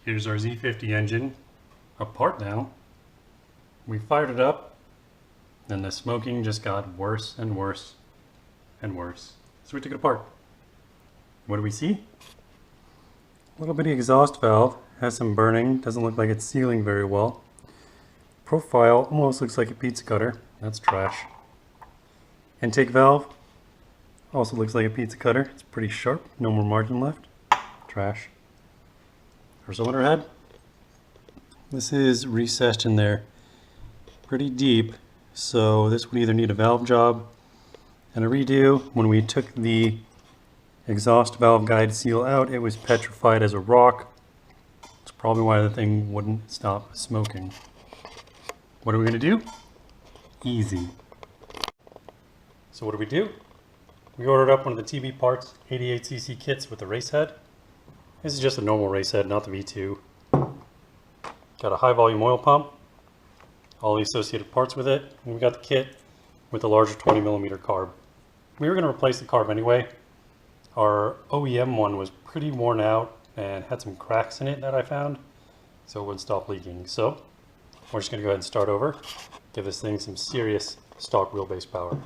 Here's our Z50 engine, apart now. We fired it up, and the smoking just got worse and worse and worse. So we took it apart. What do we see? A little bitty exhaust valve, has some burning, doesn't look like it's sealing very well. Profile almost looks like a pizza cutter, that's trash. Intake valve, also looks like a pizza cutter, it's pretty sharp, no more margin left, trash. Our cylinder head, this is recessed in there pretty deep, so this would either need a valve job and a redo. When we took the exhaust valve guide seal out, it was petrified as a rock. That's probably why the thing wouldn't stop smoking. What are we going to do? Easy. So what do? We ordered up one of the TB Parts 88cc kits with the race head. This is just a normal race head, not the V2. Got a high volume oil pump, all the associated parts with it, and we got the kit with the larger 20mm carb. We were going to replace the carb anyway. Our OEM one was pretty worn out and had some cracks in it that I found, so it wouldn't stop leaking. So we're just going to go ahead and start over, give this thing some serious stock wheelbase power.